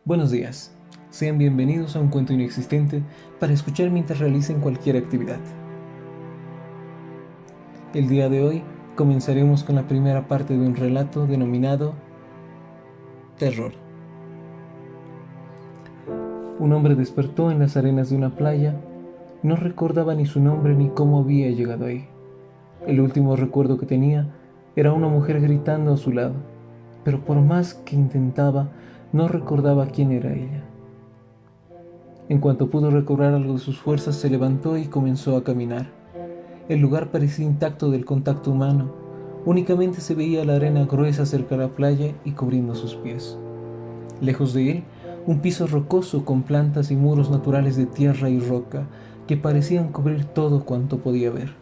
Buenos días, sean bienvenidos a un cuento inexistente para escuchar mientras realicen cualquier actividad. El día de hoy comenzaremos con la primera parte de un relato denominado Terror. Un hombre despertó en las arenas de una playa, no recordaba ni su nombre ni cómo había llegado ahí. El último recuerdo que tenía era una mujer gritando a su lado, pero por más que intentaba, no recordaba quién era ella. En cuanto pudo recobrar algo de sus fuerzas, se levantó y comenzó a caminar. El lugar parecía intacto del contacto humano. Únicamente se veía la arena gruesa cerca de la playa y cubriendo sus pies. Lejos de él, un piso rocoso con plantas y muros naturales de tierra y roca que parecían cubrir todo cuanto podía ver.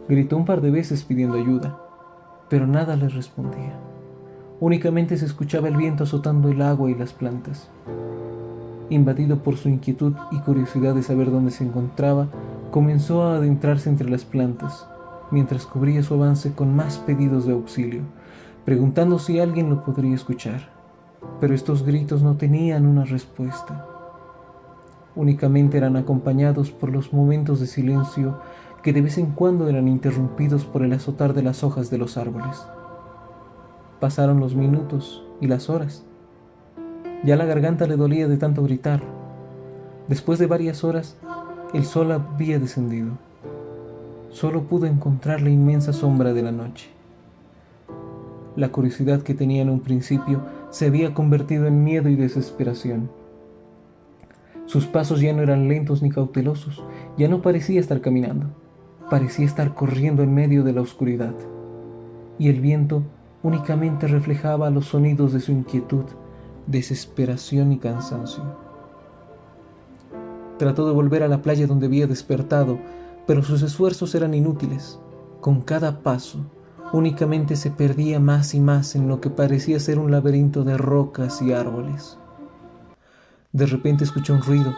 Gritó un par de veces pidiendo ayuda, pero nada le respondía. Únicamente se escuchaba el viento azotando el agua y las plantas. Invadido por su inquietud y curiosidad de saber dónde se encontraba, comenzó a adentrarse entre las plantas, mientras cubría su avance con más pedidos de auxilio, preguntando si alguien lo podría escuchar. Pero estos gritos no tenían una respuesta. Únicamente eran acompañados por los momentos de silencio que de vez en cuando eran interrumpidos por el azotar de las hojas de los árboles. Pasaron los minutos y las horas. Ya la garganta le dolía de tanto gritar. Después de varias horas, el sol había descendido. Solo pudo encontrar la inmensa sombra de la noche. La curiosidad que tenía en un principio se había convertido en miedo y desesperación. Sus pasos ya no eran lentos ni cautelosos, ya no parecía estar caminando, parecía estar corriendo en medio de la oscuridad. Y el viento únicamente reflejaba los sonidos de su inquietud, desesperación y cansancio. Trató de volver a la playa donde había despertado, pero sus esfuerzos eran inútiles. Con cada paso, únicamente se perdía más y más en lo que parecía ser un laberinto de rocas y árboles. De repente escuchó un ruido.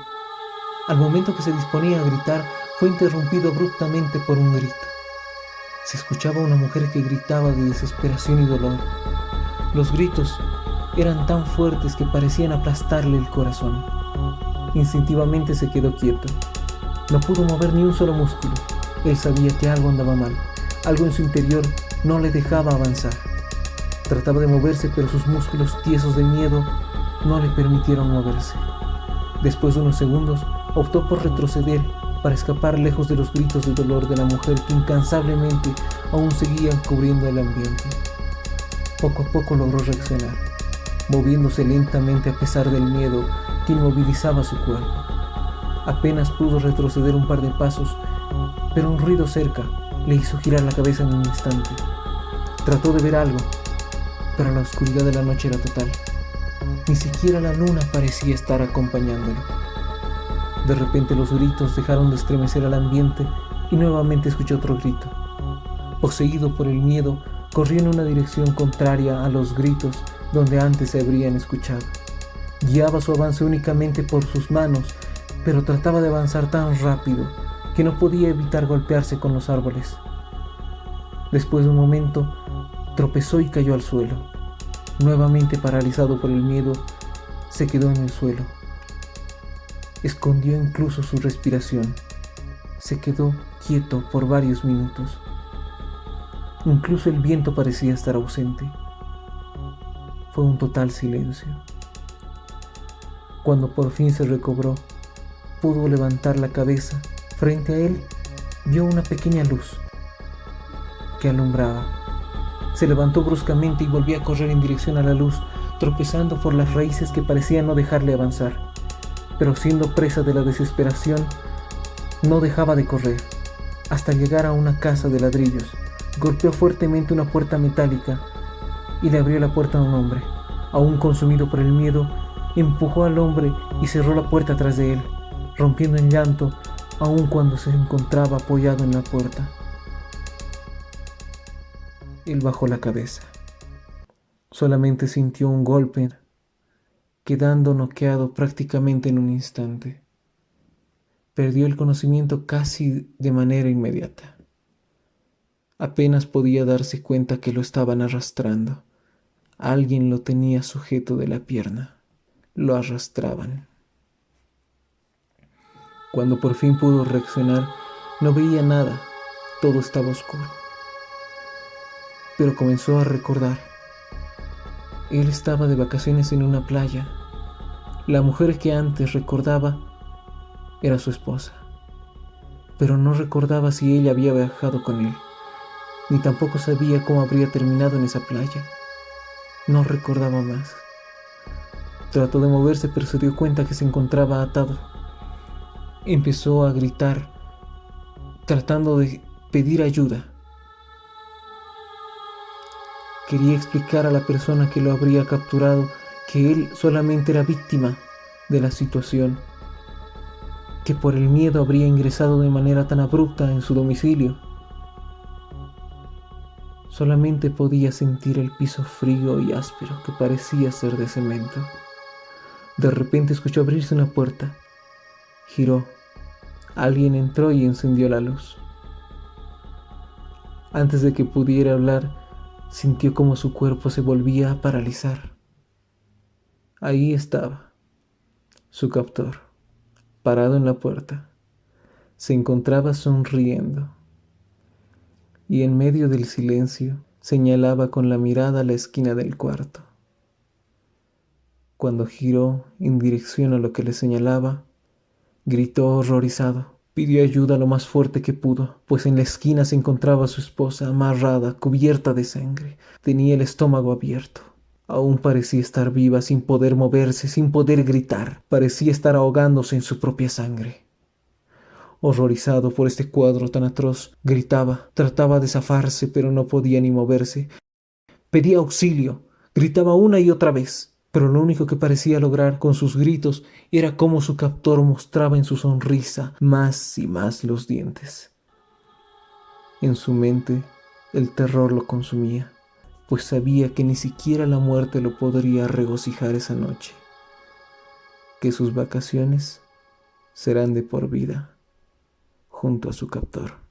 Al momento que se disponía a gritar, fue interrumpido abruptamente por un grito. Se escuchaba una mujer que gritaba de desesperación y dolor. Los gritos eran tan fuertes que parecían aplastarle el corazón. Instintivamente se quedó quieto. No pudo mover ni un solo músculo. Él sabía que algo andaba mal. Algo en su interior no le dejaba avanzar. Trataba de moverse, pero sus músculos tiesos de miedo no le permitieron moverse. Después de unos segundos, optó por retroceder para escapar lejos de los gritos de dolor de la mujer que incansablemente aún seguían cubriendo el ambiente. Poco a poco logró reaccionar, moviéndose lentamente a pesar del miedo que inmovilizaba su cuerpo. Apenas pudo retroceder un par de pasos, pero un ruido cerca le hizo girar la cabeza en un instante. Trató de ver algo, pero la oscuridad de la noche era total. Ni siquiera la luna parecía estar acompañándolo. De repente los gritos dejaron de estremecer al ambiente y nuevamente escuchó otro grito. Poseído por el miedo, corrió en una dirección contraria a los gritos donde antes se habrían escuchado. Guiaba su avance únicamente por sus manos, pero trataba de avanzar tan rápido que no podía evitar golpearse con los árboles. Después de un momento, tropezó y cayó al suelo. Nuevamente paralizado por el miedo, se quedó en el suelo. Escondió incluso su respiración. Se quedó quieto por varios minutos. Incluso el viento parecía estar ausente. Fue un total silencio. Cuando por fin se recobró, pudo levantar la cabeza. Frente a él, vio una pequeña luz que alumbraba. Se levantó bruscamente y volvió a correr en dirección a la luz, tropezando por las raíces que parecían no dejarle avanzar. Pero siendo presa de la desesperación, no dejaba de correr, hasta llegar a una casa de ladrillos. Golpeó fuertemente una puerta metálica y le abrió la puerta a un hombre. Aún consumido por el miedo, empujó al hombre y cerró la puerta tras de él, rompiendo en llanto aun cuando se encontraba apoyado en la puerta. Él bajó la cabeza. Solamente sintió un golpe, quedando noqueado prácticamente en un instante. Perdió el conocimiento casi de manera inmediata. Apenas podía darse cuenta que lo estaban arrastrando. Alguien lo tenía sujeto de la pierna. lo arrastraban. Cuando por fin pudo reaccionar, no veía nada, todo estaba oscuro. Pero comenzó a recordar. Él estaba de vacaciones en una playa. La mujer que antes recordaba era su esposa, pero no recordaba si ella había viajado con él, ni tampoco sabía cómo habría terminado en esa playa. No recordaba más. Trató de moverse, pero se dio cuenta que se encontraba atado. Empezó a gritar, tratando de pedir ayuda. Quería explicar a la persona que lo habría capturado que él solamente era víctima de la situación, que por el miedo habría ingresado de manera tan abrupta en su domicilio. Solamente podía sentir el piso frío y áspero que parecía ser de cemento. De repente escuchó abrirse una puerta. Giró. Alguien entró y encendió la luz. Antes de que pudiera hablar, sintió como su cuerpo se volvía a paralizar. Ahí estaba, su captor, parado en la puerta. Se encontraba sonriendo y en medio del silencio señalaba con la mirada la esquina del cuarto. Cuando giró en dirección a lo que le señalaba, gritó horrorizado. Pidió ayuda lo más fuerte que pudo, pues en la esquina se encontraba su esposa, amarrada, cubierta de sangre. Tenía el estómago abierto. Aún parecía estar viva, sin poder moverse, sin poder gritar. Parecía estar ahogándose en su propia sangre. Horrorizado por este cuadro tan atroz, gritaba, trataba de zafarse, pero no podía ni moverse. Pedía auxilio, gritaba una y otra vez, pero lo único que parecía lograr con sus gritos era cómo su captor mostraba en su sonrisa más y más los dientes. En su mente, el terror lo consumía, pues sabía que ni siquiera la muerte lo podría regocijar esa noche, que sus vacaciones serán de por vida junto a su captor.